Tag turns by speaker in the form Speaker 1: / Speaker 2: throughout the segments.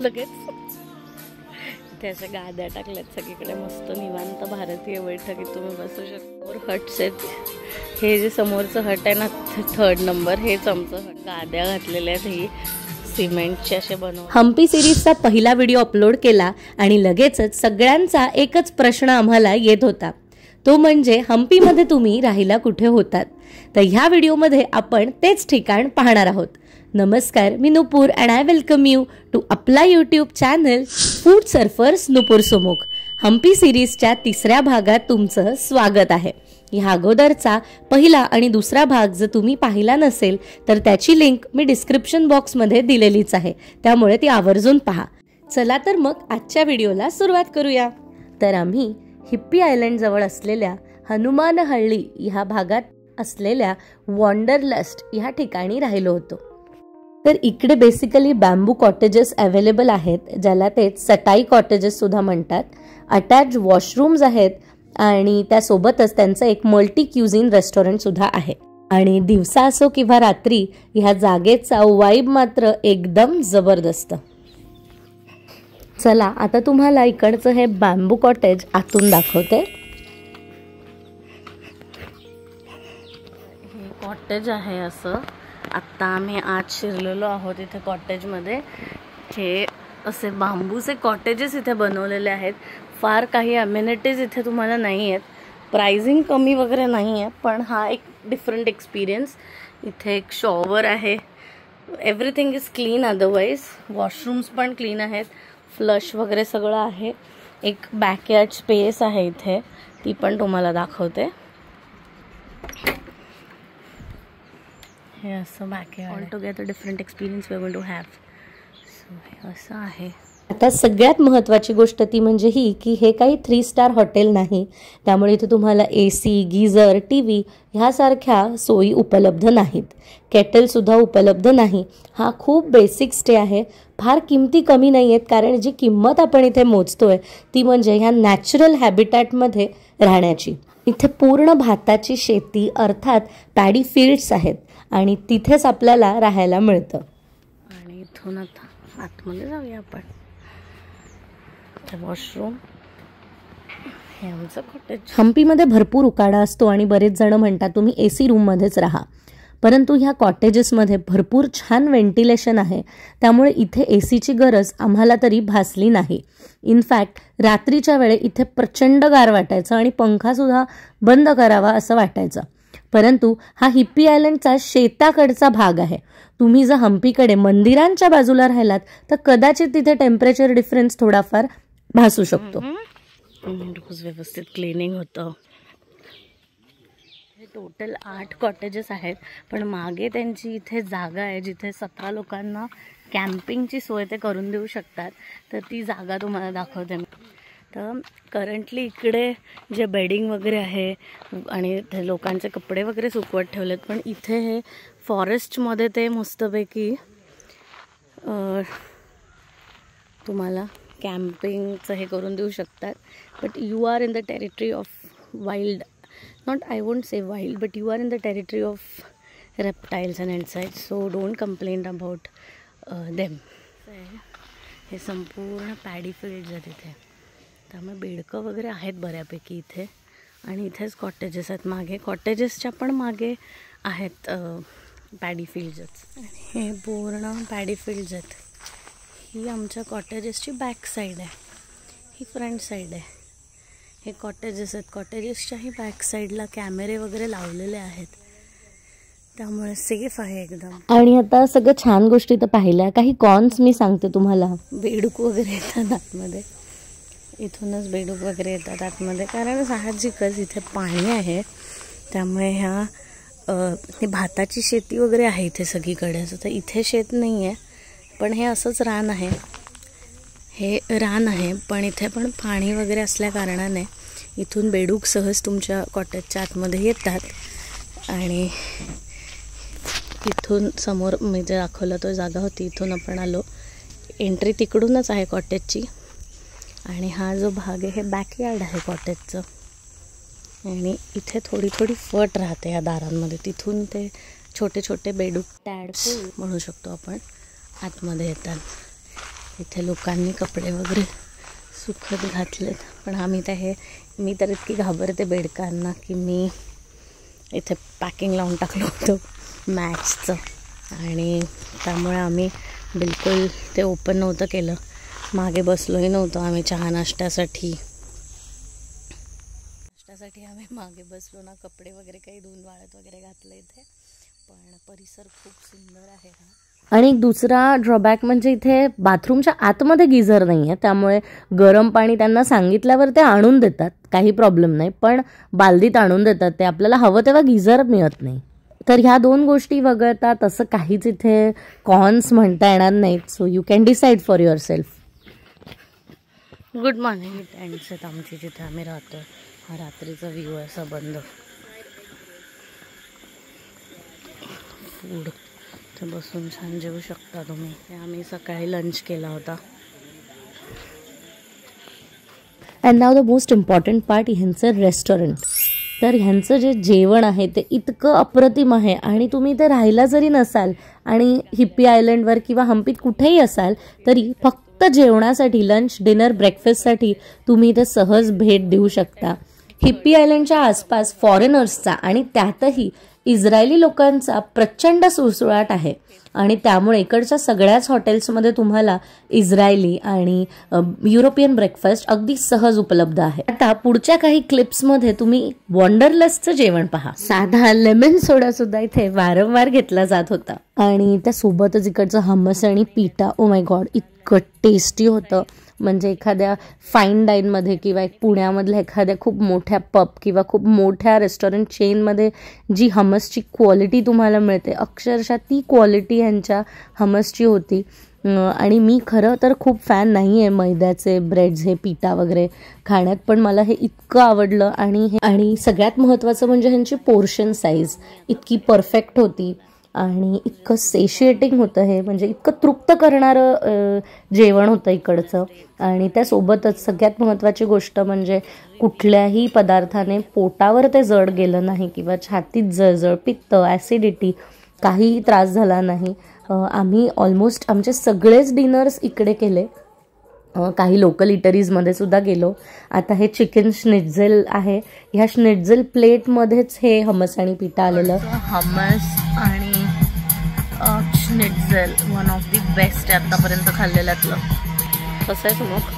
Speaker 1: लगेच त्याच्या गाद्या टाकल्यात सगळीकडे, मस्त निवांत भारतीय बैठकीत तुम्ही बसू शकता. हट्स आहेत हे, जे समोरचं हट आहे ना 3rd नंबर, हेच आमचं हट. गाद्या घातलेल्या आहेत ही सिमेंटचे असे बनवून. हम्पी सिरीजचा पहिला व्हिडिओ अपलोड केला आणि लगेचच सगळ्यांचा एकच प्रश्न आम्हाला येत होता, तो म्हणजे हम्पीमध्ये तुम्ही राहायला कुठे होतात. तर ह्या व्हिडिओमध्ये आपण तेच ठिकाण पाहणार आहोत. नमस्कार, मी Nupur and I welcome you to आपला YouTube channel Food Surfers Nupur Sumukh. Hampi सिरीजच्या 3ऱ्या भागात तुमचं स्वागत आहे. ह्या अगोदरचा पहिला आणि दुसरा भाग जर तुम्ही पाहिला नसेल तर त्याची लिंक मी डिस्क्रिप्शन बॉक्समध्ये दिलेलीच आहे, त्यामुळे ती आवर्जून पहा. चला तर मग आजच्या व्हिडिओला सुरुवात करूया. तर आम्ही हिप्पी आयलंड जवळ असलेल्या हनुमानहळ्ळी ह्या भागात असलेल्या वॉन्डरलस्ट ह्या ठिकाणी राहिलो होतो. तर इकडे बेसिकली बॅम्बू कॉटेजेस अवेलेबल आहेत, ज्याला ते चटाई कॉटेजेस सुद्धा म्हणतात. अटॅच वॉशरूम्स आहेत आणि त्यासोबतच त्यांचं एक मल्टी क्युझिन रेस्टॉरंट सुद्धा आहे. आणि दिवसा असो किंवा रात्री ह्या जागेचा वाईब मात्र एकदम जबरदस्त. चला आता तुम्हाला इकडचं हे बॅम्बू कॉटेज आतून दाखवते. हे कॉटेज आहे असं. आत्ता आम्ही आत शिरलेलो आहोत इथे कॉटेजमध्ये. हे असे बांबूचे कॉटेजेस इथे बनवलेले आहेत. फार काही अम्युनिटीज इथे तुम्हाला नाही आहेत. प्राइसिंग कमी वगैरे नाही आहे, पण हा एक डिफरंट एक्सपिरियन्स. इथे एक शॉवर आहे. Everything is clean. Otherwise washrooms पण क्लीन आहेत. फ्लश वगैरे सगळं आहे. एक बॅकयार्ड स्पेस आहे इथे, ती पण तुम्हाला दाखवते. हे असं backyard. All together different experience we are going to have. So हे असं आहे. आता सगळ्यात महत्त्वाची गोष्ट ती म्हणजे ही की हे काही 3 स्टार हॉटेल नाही, त्यामुळे इथे तुम्हाला AC, गीझर, TV ह्यासारख्या सोयी उपलब्ध नाहीत. केटलसुद्धा उपलब्ध नाही. हा खूप बेसिक स्टे आहे. फार किमती कमी नाही आहेत, कारण जी किंमत आपण इथे मोजतोय ती म्हणजे ह्या नॅचरल हॅबिटॅटमध्ये राहण्याची. इथे पूर्ण भाताची शेती अर्थात पॅडी फील्ड्स आहेत आणि तिथेच आपल्याला राहायला मिळतं. आणि इथून आता आतमध्ये जाऊया आपण. वॉशरूम हे आमचं कॉटेज. हम्पीमध्ये भरपूर उकाडा असतो आणि बरेच जण म्हणतात तुम्ही AC रूममध्येच राहा, परंतु ह्या कॉटेजेसमध्ये भरपूर छान व्हेंटिलेशन आहे, त्यामुळे इथे ACची गरज आम्हाला तरी भासली नाही. इनफॅक्ट रात्रीच्या वेळे इथे प्रचंड गार वाटायचं आणि पंखासुद्धा बंद करावा असं वाटायचं. परंतु हा हिप्पी आयलंडचा शेताकडचा भाग आहे. तुम्ही जर हम्पीकडे मंदिरांच्या बाजूला राहिलात तर कदाचित तिथे टेम्परेचर डिफरन्स थोडाफार भासू शकतो. रोज व्यवस्थित क्लिनिंग होतं. हे टोटल 8 कॉटेजेस आहेत, पण मागे त्यांची इथे जागा आहे जिथे 17 लोकांना कॅम्पिंगची सोय ते करून देऊ शकतात. तर ती जागा तुम्हाला दाखवते. तर करंटली इकडे जे बेडिंग वगैरे आहे आणि ते लोकांचे कपडे वगैरे सुकवत ठेवलेत, पण इथे हे फॉरेस्टमध्ये ते मस्तपैकी तुम्हाला कॅम्पिंगचं हे करून देऊ शकतात. But you are in the territory of wild, not I won't say wild, but you are in the territory of reptiles and insides, so don't complain about them. हे संपूर्ण पॅडी फील्ड्स आहेत इथे, त्यामुळे बेडकं वगैरे आहेत बऱ्यापैकी इथे. आणि इथेच कॉटेजेस आहेत. मागे कॉटेजेसच्या पण मागे आहेत पॅडी फील्ड्सच. हे पूर्ण पॅडी फील्ड्स आहेत. ही आमच्या कॉटेजेसची बॅक साईड आहे, ही फ्रंट साईड आहे. हे कॉटेजेस आहेत. कॉटेजेसच्याही बॅक साईडला कॅमेरे वगैरे लावलेले आहेत, त्यामुळे सेफ आहे एकदम. आणि आता सगळं छान गोष्टी तर पाहिल्या. काही कॉन्स मी सांगते तुम्हाला. बेडूक वगैरे येतात आतमध्ये, इथूनच बेडूक वगैरे येतात आतमध्ये, कारण साहजिकच इथे पाणी आहे, त्यामुळे ह्या भाताची शेती वगैरे आहे इथे सगळीकडे. तर इथे शेत नाही आहे, पण हे असंच रान आहे. हे रान आहे, पण इथे पण पाणी वगैरे असल्या कारणाने इथून बेडूक सहज तुमच्या कॉटेजच्या आतमध्ये येतात. आणि इथून समोर मी जे दाखवलं तो जागा होती, इथून आपण आलो. एंट्री तिकडूनच आहे कॉटेजची. आणि हा जो भाग आहे हे बॅकयार्ड आहे कॉटेजचं. आणि इथे थोडी थोडी फट राहते या दारांमध्ये. तिथून ते छोटे छोटे बेडूक टॅड्स म्हणू शकतो आपण आतमध्ये येतात. इथे लोकांनी कपडे वगैरे सुकत घातलेत, पण मी तर इतकी घाबरते बेडकांना की मी इथे पॅकिंग लावून टाकलं होतं मॅचचं, आणि त्यामुळे आम्ही बिलकुल ते ओपन नव्हतं केलं. मागे बसलोही नव्हतो आम्ही चहा नाश्त्यासाठी आम्ही मागे बसलो ना. कपडे वगैरे काही धुवून वाळत वगैरे घातलं इथे, पण परिसर खूप सुंदर आहे हा.
Speaker 2: आणि एक दुसरा ड्रॉबॅक म्हणजे इथे बाथरूमच्या आतमध्ये गिझर नाही आहे, त्यामुळे गरम पाणी त्यांना सांगितल्यावर ते आणून देतात, काही प्रॉब्लेम नाही, पण बालदीत आणून देतात ते, आपल्याला हवं तेव्हा गिझर मिळत नाही. तर ह्या 2 गोष्टी वगळता तसं काहीच इथे कॉन्स म्हणता येणार नाहीत. So you can decide for your self.
Speaker 1: Good morning. Tents आहेत आमची जिथे आम्ही राहतो. हा रात्रीचा व्ह्यू आहे असा बंद. फूड इथे बसून छान जेवू शकता तुम्ही. आम्ही सकाळी लंच केला होता.
Speaker 2: And now the most important part, ह्यांचं रेस्टॉरंट. तर ह्यांचं जे जेवण आहे ते इतकं अप्रतिम आहे, आणि तुम्ही इथे राहायला जरी नसाल आणि हिप्पी आयलंडवर किंवा हम्पीत कुठेही असाल तरी फक्त जेवणासाठी, लंच, डिनर, ब्रेकफास्टसाठी तुम्ही इथे सहज भेट देऊ शकता. हिप्पी आयलंडच्या आसपास फॉरेनर्सचा आणि त्यातही इस्रायली लोकांचा प्रचंड सुळसुळाट आहे, आणि त्यामुळे इकडच्या सगळ्याच हॉटेल्समध्ये तुम्हाला इस्रायली आणि युरोपियन ब्रेकफास्ट अगदी सहज उपलब्ध आहे. आता पुढच्या काही क्लिप्समध्ये तुम्ही वंडरलस्टचं जेवण पहा. साधा लेमन सोडा सुद्धा इथे वारंवार घेतला जात होता, आणि त्यासोबतच इकडचं हमस आणि पिठा, ओ माय गॉड, इतकं टेस्टी होतं. म्हणजे एखाद्या फाईन डाईनमध्ये किंवा पुण्यामधल्या एखाद्या खूप मोठ्या पब किंवा खूप मोठ्या रेस्टॉरंट चेनमध्ये जी हमसची क्वालिटी तुम्हाला मिळते, अक्षरशः ती क्वालिटी ह्यांच्या हमसची होती. आणि मी खरं तर खूप फॅन नाही आहे मैद्याचे ब्रेड्स, हे पिठा वगैरे खाण्यात, पण मला हे इतकं आवडलं. आणि सगळ्यात महत्त्वाचं म्हणजे ह्यांची पोर्शन साईज इतकी परफेक्ट होती, आणि इतकं सेशिएटिंग होतं हे, म्हणजे इतकं तृप्त करणारं जेवण होतं इकडचं. आणि त्यासोबतच सगळ्यात महत्त्वाची गोष्ट म्हणजे कुठल्याही पदार्थाने पोटावर ते जड गेलं नाही, किंवा छातीत जळजळ, पित्त, ॲसिडिटी काहीही त्रास झाला नाही. आम्ही ऑलमोस्ट आमचे सगळेच डिनर्स इकडे केले. काही लोकल इटरीजमध्ये सुद्धा गेलो. आता हे चिकन श्निट्झेल आहे, ह्या श्निट्झेल प्लेटमध्येच हे हमस आणि पिठा आलेलं.
Speaker 1: हमस आणि schnitzel one of the best आहे आतापर्यंत खाल्लेल्यातलं. कसं आहे Sumukh?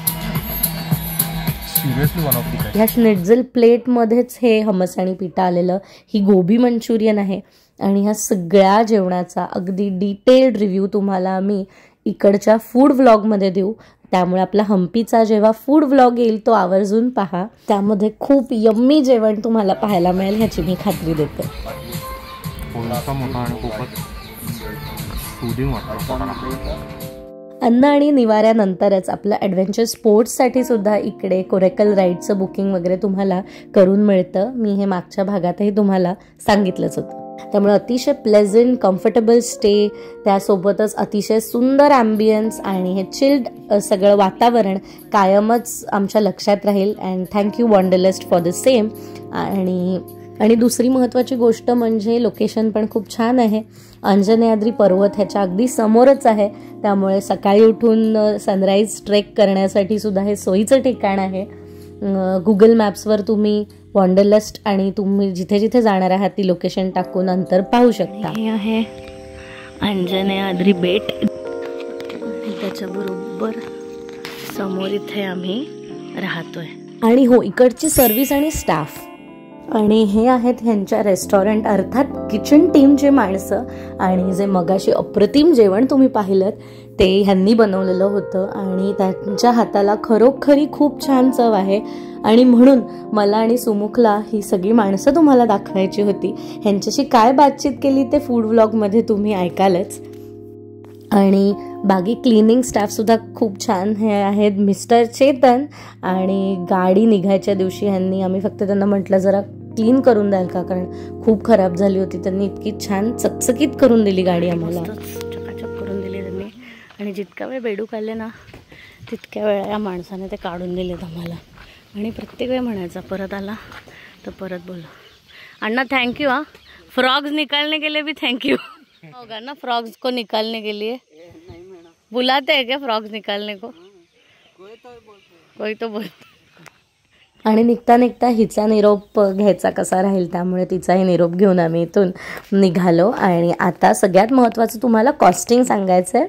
Speaker 3: Seriously one of the best.
Speaker 2: ह्या श्निट्झेल प्लेटमध्येच हे हमस आणि पिठा आलेलं. ही गोबी मंचुरियन आहे, आणि ह्या सगळ्या जेवणाचा अगदी डिटेल्ड रिव्ह्यू तुम्हाला आम्ही इकडच्या फूड व्लॉगमध्ये देऊ. त्यामुळे आपला हम्पीचा जेव्हा फूड व्लॉग येईल तो आवर्जून पहा. त्यामध्ये खूप यम्मी जेवण तुम्हाला पाहायला मिळेल ह्याची मी खात्री देते. अन्न आणि निवाऱ्यानंतरच आपलं ॲडव्हेंचर स्पोर्ट्ससाठी सुद्धा इकडे कोरेकल राईडचं बुकिंग वगैरे तुम्हाला करून मिळतं. मी हे मागच्या भागातही तुम्हाला सांगितलंच होतं. त्यामुळे अतिशय प्लेझंट, कम्फर्टेबल स्टे, त्यासोबतच अतिशय सुंदर ॲम्बियन्स आणि हे चिल्ड सगळं वातावरण कायमच आमच्या लक्षात राहील. And thank you wanderlust for the same. आणि दुसरी महत्त्वाची गोष्ट म्हणजे लोकेशन पण खूप छान आहे. अंजनेयाद्री पर्वत ह्याच्या अगदी समोरच आहे, त्यामुळे सकाळी उठून सनराईज ट्रेक करण्यासाठी सुद्धा हे सोयीचं ठिकाण आहे. गुगल मॅप्सवर तुम्ही वंडरलस्ट आणि तुम्ही जिथे जिथे जाणार आहात ती लोकेशन टाकून अंतर पाहू शकता.
Speaker 1: हे आहे अंजनेयाद्री बेट, आणि त्याच्याबरोबर समोर इथे आम्ही राहतोय.
Speaker 2: आणि हो, इकडची सर्व्हिस आणि स्टाफ, आणि हे आहेत ह्यांच्या रेस्टॉरंट अर्थात किचन टीमचे माणसं. आणि जे मगाशी अप्रतिम जेवण तुम्ही पाहिलं ते ह्यांनी बनवलेलं होतं, आणि त्यांच्या हाताला खरोखरी खूप छान चव आहे. आणि म्हणून मला आणि सुमुखला ही सगळी माणसं तुम्हाला दाखवायची होती. ह्यांच्याशी काय बातचीत केली ते फूड व्लॉगमध्ये तुम्ही ऐकालच. आणि बाकी क्लिनिंग स्टाफसुद्धा खूप छान हे आहेत मिस्टर चेतन. आणि गाडी निघायच्या दिवशी आम्ही फक्त त्यांना म्हटलं जरा क्लीन करून द्याल का, कारण खूप खराब झाली होती. त्यांनी इतकी छान चकचकीत करून दिली गाडी आम्हाला,
Speaker 1: चकाचक करून दिली त्यांनी. आणि जितका वेळ बेडूक आले ना तितक्या वेळा या माणसाने ते काढून दिलेत आम्हाला. आणि प्रत्येक वेळ म्हणायचा परत आला तर परत बोला अण्णा थँक्यू. हाँ, फ्रॉग्स निकालने के लिए भी थैंक यू होगा ना, फ्रॉग्स को निकालने के लिए. बुलाते हैं क्या फ्रॉक्स निकालने को? कोई तो बोल.
Speaker 2: आणि निघता निघता हिचा निरोप घ्यायचा कसा राहील, त्यामुळे तिचाही निरोप घेऊन आम्ही इथून निघालो. आणि आता सगळ्यात महत्त्वाचं तुम्हाला कॉस्टिंग सांगायचं आहे.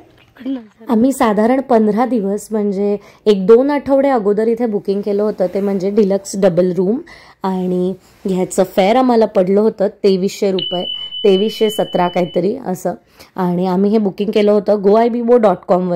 Speaker 2: आम्ही साधारण 15 दिवस म्हणजे 1-2 आठवडे अगोदर इथे बुकिंग केलं होतं, ते म्हणजे डिलक्स डबल रूम. आणि ह्याचं फेअर आम्हाला पडलं होतं 2300 रुपये, 2317 काहीतरी असं. आणि आम्ही हे बुकिंग केलं होतं goibibo.com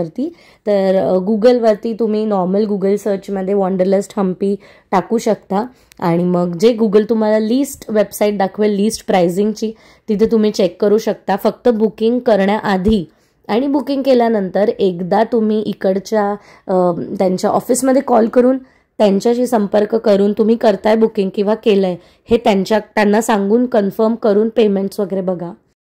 Speaker 2: तर गुगलवरती तुम्ही नॉर्मल गुगल सर्चमध्ये वॉन्डरलस्ट हम्पी टाकू शकता आणि मग जे गुगल तुम्हाला लिस्ट वेबसाईट दाखवेल लिस्ट प्राइसिंगची, तिथे तुम्ही चेक करू शकता. फक्त बुकिंग करण्याआधी आणि बुकिंग केल्यानंतर एकदा तुम्ही इकडच्या त्यांच्या ऑफिसमध्ये कॉल करून त्यांच्याशी संपर्क करून तुम्ही करताय बुकिंग किंवा केलं आहे हे त्यांना सांगून कन्फर्म करून पेमेंट्स वगैरे बघा.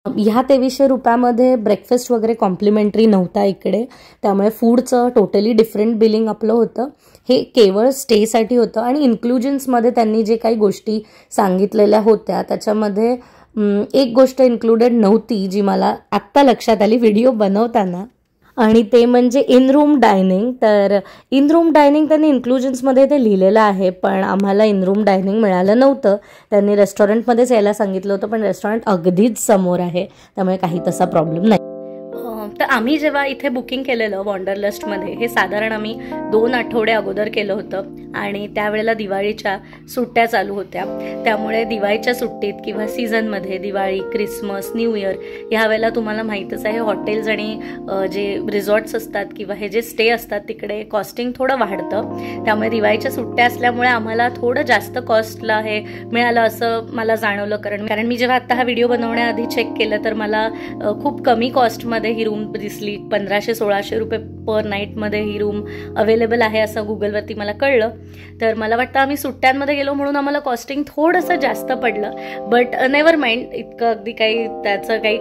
Speaker 2: ह्या 2300 रुपयामध्ये ब्रेकफास्ट वगैरे कॉम्प्लिमेंटरी नव्हता इकडे, त्यामुळे फूडचं टोटली डिफरंट बिलिंग आपलं होतं. हे केवळ स्टेसाठी होतं. आणि इन्क्लुजन्समध्ये त्यांनी जे काही गोष्टी सांगितलेल्या होत्या त्याच्यामध्ये एक गोष्ट इन्क्लुडेड नव्हती जी मला आत्ता लक्षात आली व्हिडिओ बनवताना, आणि ते म्हणजे इन रूम डायनिंग. तर इन रूम डायनिंग त्यांनी इन्क्लुजन्समध्ये ते लिहिलेलं आहे, पण आम्हाला इन रूम डायनिंग मिळालं नव्हतं. त्यांनी रेस्टॉरंटमध्येच यायला सांगितलं होतं, पण रेस्टॉरंट अगदीच समोर आहे, त्यामुळे काही तसा प्रॉब्लेम नाही. तर आम्ही जेव्हा इथे बुकिंग केलेलं वॉन्डरलस्टमध्ये, हे साधारण आम्ही 2 आठवडे अगोदर केलं होतं आणि त्यावेळेला दिवाळीच्या सुट्ट्या चालू होत्या. त्यामुळे दिवाळीच्या सुट्टीत किंवा सीझनमध्ये दिवाळी, क्रिसमस, न्यू इयर ह्या वेळेला तुम्हाला माहीतच आहे हॉटेल्स आणि जे रिसॉर्ट्स असतात किंवा हे जे स्टे असतात तिकडे कॉस्टिंग थोडं वाढतं. त्यामुळे दिवाळीच्या सुट्ट्या असल्यामुळे आम्हाला थोडं जास्त कॉस्टला हे मिळालं असं मला जाणवलं. कारण मी जेव्हा आत्ता हा व्हिडिओ बनवण्याआधी चेक केलं तर मला खूप कमी कॉस्टमध्ये ही रूम दिसली. 1500-1600 रुपये पर नाईटमध्ये ही रूम अवेलेबल आहे असं गुगलवरती मला कळलं. तर मला वाटतं आम्ही सुट्ट्यांमध्ये गेलो म्हणून आम्हाला कॉस्टिंग थोडंसं जास्त पडलं. बट नेव्हर माइंड, इतकं अगदी काही त्याचं काही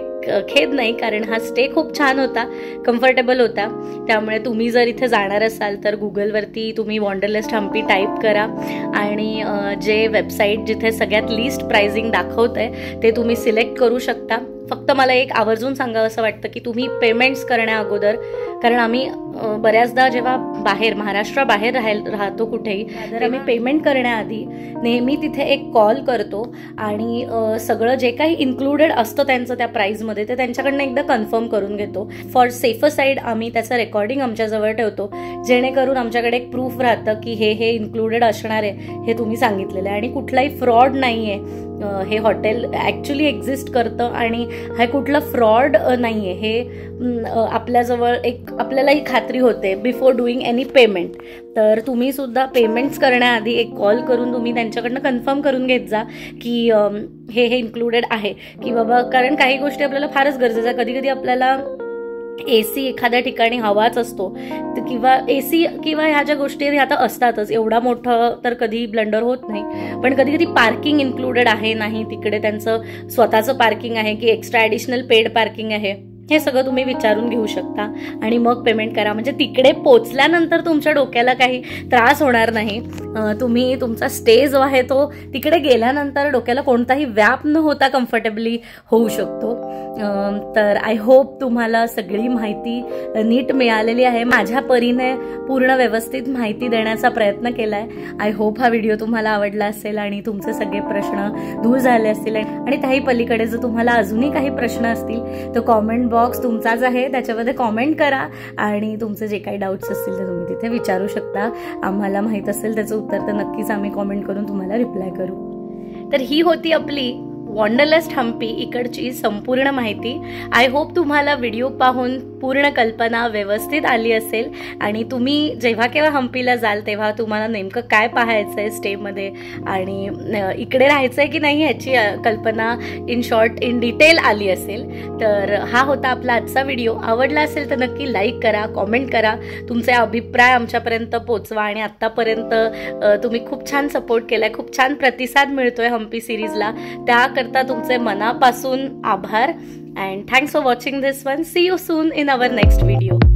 Speaker 2: खेद नाही, कारण हा स्टे खूप छान होता, कम्फर्टेबल होता. त्यामुळे तुम्ही जर इथे जाणार असाल तर गुगलवरती तुम्ही वॉन्डरलस्ट हम्पी टाईप करा आणि जे वेबसाईट जिथे सगळ्यात लिस्ट प्राइसिंग दाखवतंय ते तुम्ही सिलेक्ट करू शकता. फक्त मला एक आवर्जून सांगावं असं वाटतं की तुम्ही पेमेंट्स करण्या अगोदर, कारण आम्ही बऱ्याचदा जेव्हा बाहेर महाराष्ट्राबाहेर राहतो कुठेही, तर आम्ही पेमेंट करण्याआधी नेहमी तिथे एक कॉल करतो आणि सगळं जे काही इन्क्लुडेड असतं त्यांचं त्या प्राईजमध्ये ते त्यांच्याकडनं एकदा कन्फर्म करून घेतो. फॉर सेफर साईड आम्ही त्याचं रेकॉर्डिंग आमच्याजवळ ठेवतो, जेणेकरून आमच्याकडे एक प्रूफ राहतं की हे इन्क्लुडेड असणार आहे, हे तुम्ही सांगितलेलं आहे आणि कुठलाही फ्रॉड नाही आहे. हे हॉटेल ॲक्च्युली एक्झिस्ट करतं आणि हे कुठलं फ्रॉड नाही आहे, हे आपल्याजवळ एक आपल्यालाही खात्री होते बिफोर डुईंग एनी पेमेंट. तर तुम्ही सुद्धा पेमेंट्स करण्याआधी एक कॉल करून तुम्ही त्यांच्याकडनं कन्फर्म करून घेत जा की हे इन्क्लुडेड आहे की बाबा, कारण काही गोष्टी आपल्याला फारच गरजेचं आहे. कधी कधी आपल्याला AC एखाद्या ठिकाणी हवाच असतो किंवा AC किंवा ह्या ज्या गोष्टी ह्या आता असतातच, एवढा मोठं तर कधी ब्लंडर होत नाही. पण कधी कधी पार्किंग इन्क्लुडेड आहे नाही, तिकडे त्यांचं स्वतःचं पार्किंग आहे की एक्स्ट्रा ॲडिशनल पेड पार्किंग आहे, हे सगळं तुम्ही विचारून घेऊ शकता आणि मग पेमेंट करा. म्हणजे तिकडे पोचल्यानंतर तुमच्या डोक्याला काही त्रास होणार नाही. तुम्ही तुमचा स्टे जो आहे तो तिकडे गेल्यानंतर डोक्याला कोणताही व्याप न होता कम्फर्टेबली होऊ शकतो. तर आय होप तुम्हाला सगळी माहिती नीट मिळालेली आहे. माझ्या परीने पूर्ण व्यवस्थित माहिती देण्याचा प्रयत्न केला आहे. आय होप हा व्हिडिओ तुम्हाला आवडला असेल आणि तुमचे सगळे प्रश्न दूर झाले असतील. आणि त्याही पलीकडे जर तुम्हाला अजूनही काही प्रश्न असतील तर कॉमेंट बॉक्स तुमचाच आहे, त्याच्यामध्ये कॉमेंट करा आणि तुमचे जे काही डाऊट्स असतील ते तुम्ही तिथे विचारू शकता. आम्हाला माहीत असेल त्याचं उत्तर तर नक्कीच आम्ही कॉमेंट करून तुम्हाला रिप्लाय करू. तर ही होती आपली वॉन्डरलस्ट हम्पी इकडची संपूर्ण माहिती. आय होप तुम्हाला व्हिडिओ पाहून पूर्ण कल्पना व्यवस्थित आली असेल आणि तुम्ही जेव्हा केव्हा हम्पीला जाल तेव्हा तुम्हाला नेमकं काय पाहायचं आहे स्टेमध्ये आणि इकडे राहायचं आहे की नाही ह्याची कल्पना इन शॉर्ट इन डिटेल आली असेल. तर हा होता आपला आजचा व्हिडिओ. आवडला असेल तर नक्की लाईक करा, कॉमेंट करा, तुमचे अभिप्राय आमच्यापर्यंत पोचवा आणि आत्तापर्यंत तुम्ही खूप छान सपोर्ट केलाय, खूप छान प्रतिसाद मिळतोय हम्पी सिरीजला, त्याकरता तुमचे मनापासून आभार. And thanks for watching this one. See you soon in our next video.